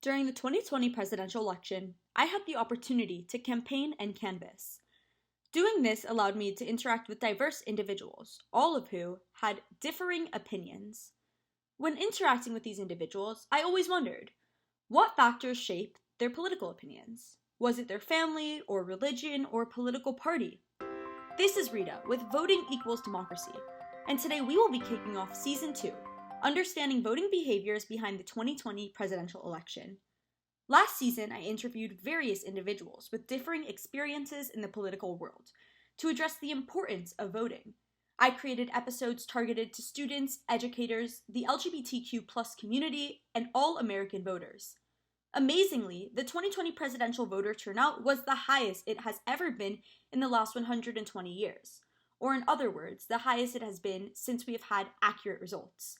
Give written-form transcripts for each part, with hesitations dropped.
During the 2020 presidential election, I had the opportunity to campaign and canvass. Doing this allowed me to interact with diverse individuals, all of who had differing opinions. When interacting with these individuals, I always wondered, what factors shape their political opinions? Was it their family, or religion, or political party? This is Rita with Voting Equals Democracy, and today we will be kicking off Season 2, Understanding Voting Behaviors Behind the 2020 Presidential Election. Last season, I interviewed various individuals with differing experiences in the political world to address the importance of voting. I created episodes targeted to students, educators, the LGBTQ community, and all American voters. Amazingly, the 2020 presidential voter turnout was the highest it has ever been in the last 120 years, or in other words, the highest it has been since we have had accurate results.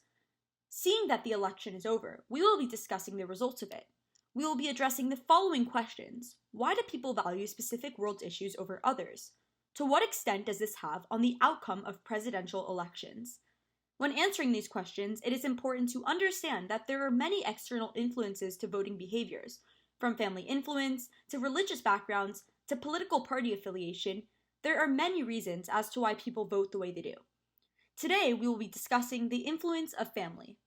Seeing that the election is over, we will be discussing the results of it. We will be addressing the following questions. Why do people value specific world issues over others? To what extent does this have on the outcome of presidential elections? When answering these questions, it is important to understand that there are many external influences to voting behaviors, from family influence to religious backgrounds to political party affiliation. There are many reasons as to why people vote the way they do. Today, we will be discussing the influence of family.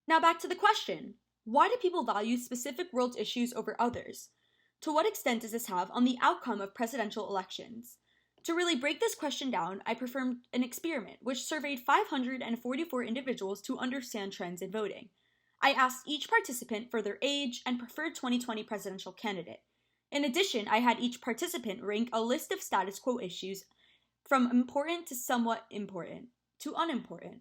Now back to the question. Why do people value specific world issues over others? To what extent does this have on the outcome of presidential elections? To really break this question down, I performed an experiment which surveyed 544 individuals to understand trends in voting. I asked each participant for their age and preferred 2020 presidential candidate. In addition, I had each participant rank a list of status quo issues from important to somewhat important to unimportant.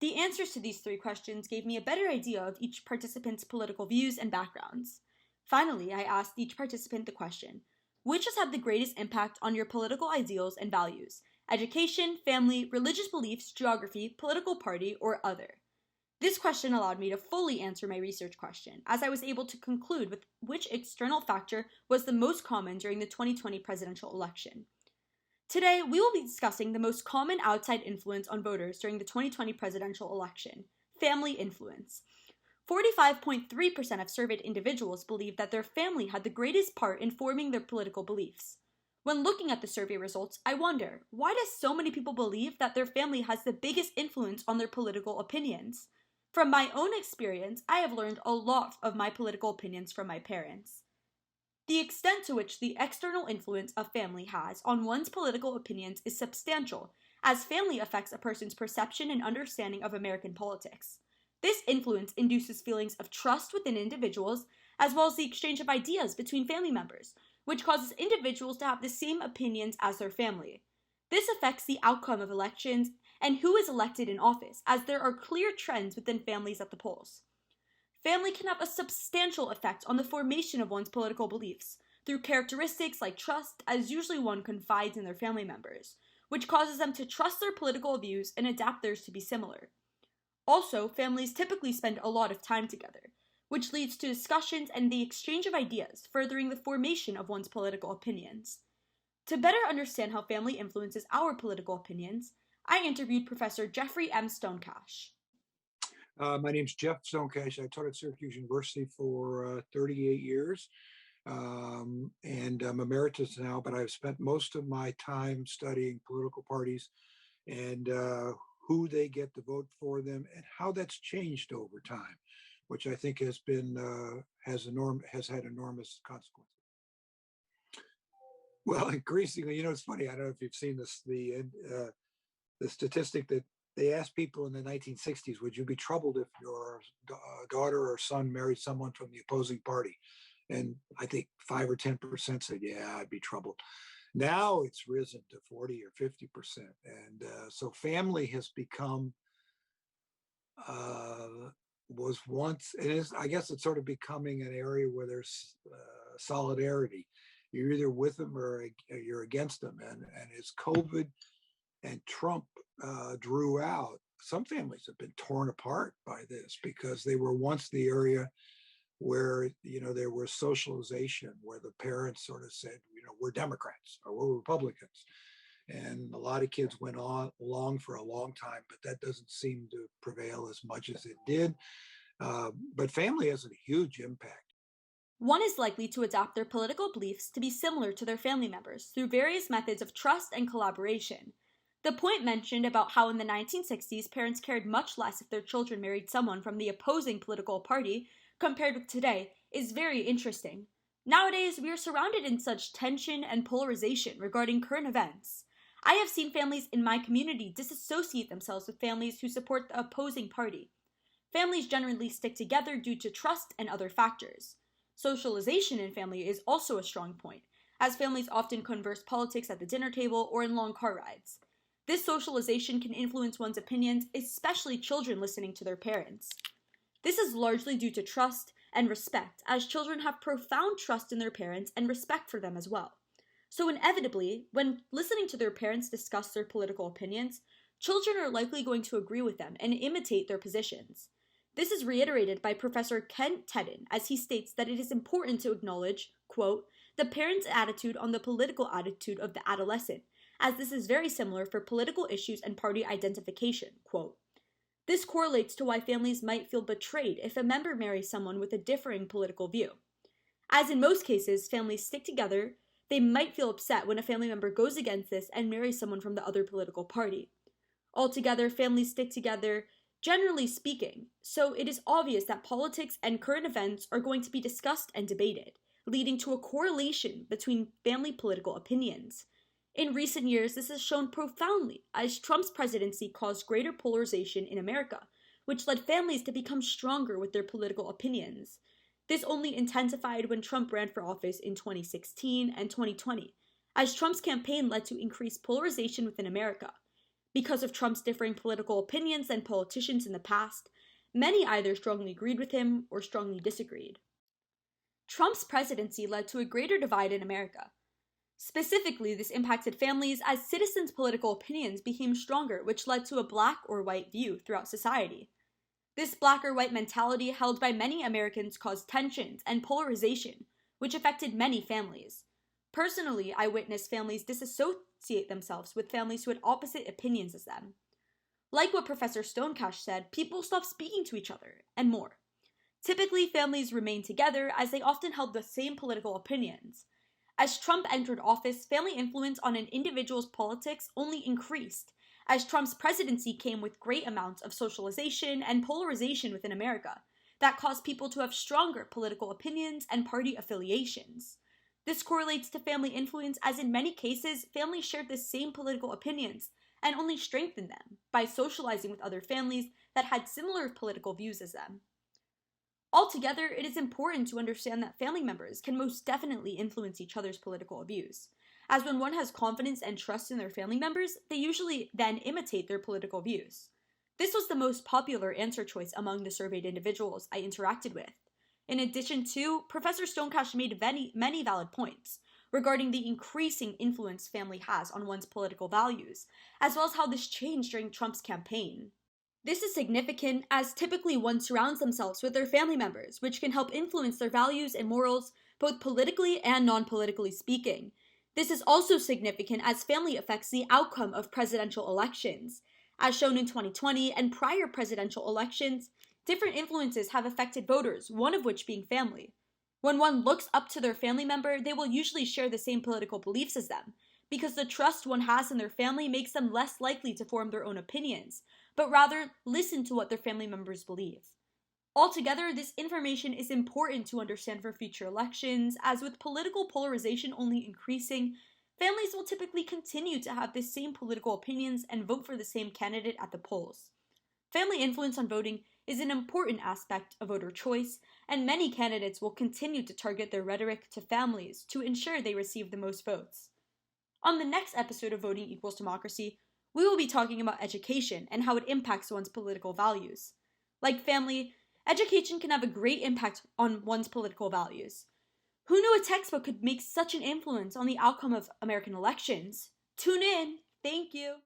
The answers to these three questions gave me a better idea of each participant's political views and backgrounds. Finally, I asked each participant the question, which has had the greatest impact on your political ideals and values? Education, family, religious beliefs, geography, political party, or other? This question allowed me to fully answer my research question, as I was able to conclude with which external factor was the most common during the 2020 presidential election. Today, we will be discussing the most common outside influence on voters during the 2020 presidential election, family influence. 45.3% of surveyed individuals believe that their family had the greatest part in forming their political beliefs. When looking at the survey results, I wonder, why do so many people believe that their family has the biggest influence on their political opinions? From my own experience, I have learned a lot of my political opinions from my parents. The extent to which the external influence of family has on one's political opinions is substantial, as family affects a person's perception and understanding of American politics. This influence induces feelings of trust within individuals, as well as the exchange of ideas between family members, which causes individuals to have the same opinions as their family. This affects the outcome of elections and who is elected in office, as there are clear trends within families at the polls. Family can have a substantial effect on the formation of one's political beliefs through characteristics like trust, as usually one confides in their family members, which causes them to trust their political views and adapt theirs to be similar. Also, families typically spend a lot of time together, which leads to discussions and the exchange of ideas, furthering the formation of one's political opinions. To better understand how family influences our political opinions, I interviewed Professor Jeffrey M. Stonecash. My name's Jeff Stonecash. I taught at Syracuse University for 38 years, and I'm emeritus now, but I've spent most of my time studying political parties and who they get to vote for them and how that's changed over time, which I think has had enormous consequences. Well, increasingly, it's funny. I don't know if you've seen this, the statistic that they asked people in the 1960s, would you be troubled if your daughter or son married someone from the opposing party? And I think 5 or 10% said, yeah, I'd be troubled. Now it's risen to 40 or 50%. And so family has become, was once, it is, I guess it's sort of becoming an area where there's solidarity. You're either with them or you're against them. And as COVID and Trump drew out, some families have been torn apart by this because they were once the area where there was socialization, where the parents sort of said, we're Democrats or we're Republicans, and a lot of kids went on along for a long time, but that doesn't seem to prevail as much as it did. But family has a huge impact. One is likely to adopt their political beliefs to be similar to their family members through various methods of trust and collaboration. The point mentioned about how in the 1960s parents cared much less if their children married someone from the opposing political party compared with today is very interesting. Nowadays, we are surrounded in such tension and polarization regarding current events. I have seen families in my community disassociate themselves with families who support the opposing party. Families generally stick together due to trust and other factors. Socialization in family is also a strong point, as families often converse politics at the dinner table or in long car rides. This socialization can influence one's opinions, especially children listening to their parents. This is largely due to trust and respect, as children have profound trust in their parents and respect for them as well. So inevitably, when listening to their parents discuss their political opinions, children are likely going to agree with them and imitate their positions. This is reiterated by Professor Kent Tedden, as he states that it is important to acknowledge, quote, the parent's attitude on the political attitude of the adolescent, as this is very similar for political issues and party identification, quote. This correlates to why families might feel betrayed if a member marries someone with a differing political view. As in most cases, families stick together, they might feel upset when a family member goes against this and marries someone from the other political party. Altogether, families stick together, generally speaking, so it is obvious that politics and current events are going to be discussed and debated, leading to a correlation between family political opinions. In recent years, this has shown profoundly as Trump's presidency caused greater polarization in America, which led families to become stronger with their political opinions. This only intensified when Trump ran for office in 2016 and 2020, as Trump's campaign led to increased polarization within America. Because of Trump's differing political opinions than politicians in the past, many either strongly agreed with him or strongly disagreed. Trump's presidency led to a greater divide in America. Specifically, this impacted families as citizens' political opinions became stronger, which led to a black or white view throughout society. This black or white mentality held by many Americans caused tensions and polarization, which affected many families. Personally, I witnessed families disassociate themselves with families who had opposite opinions as them. Like what Professor Stonecash said, people stopped speaking to each other, and more. Typically, families remained together as they often held the same political opinions. As Trump entered office, family influence on an individual's politics only increased, as Trump's presidency came with great amounts of socialization and polarization within America that caused people to have stronger political opinions and party affiliations. This correlates to family influence as in many cases, families shared the same political opinions and only strengthened them by socializing with other families that had similar political views as them. Altogether, it is important to understand that family members can most definitely influence each other's political views, as when one has confidence and trust in their family members, they usually then imitate their political views. This was the most popular answer choice among the surveyed individuals I interacted with. In addition to, Professor Stonecash made many valid points regarding the increasing influence family has on one's political values, as well as how this changed during Trump's campaign. This is significant as typically one surrounds themselves with their family members, which can help influence their values and morals, both politically and non-politically speaking. This is also significant as family affects the outcome of presidential elections. As shown in 2020 and prior presidential elections, different influences have affected voters, one of which being family. When one looks up to their family member, they will usually share the same political beliefs as them, because the trust one has in their family makes them less likely to form their own opinions, but rather listen to what their family members believe. Altogether, this information is important to understand for future elections, as with political polarization only increasing, families will typically continue to have the same political opinions and vote for the same candidate at the polls. Family influence on voting is an important aspect of voter choice, and many candidates will continue to target their rhetoric to families to ensure they receive the most votes. On the next episode of Voting Equals Democracy, we will be talking about education and how it impacts one's political values. Like family, education can have a great impact on one's political values. Who knew a textbook could make such an influence on the outcome of American elections? Tune in! Thank you!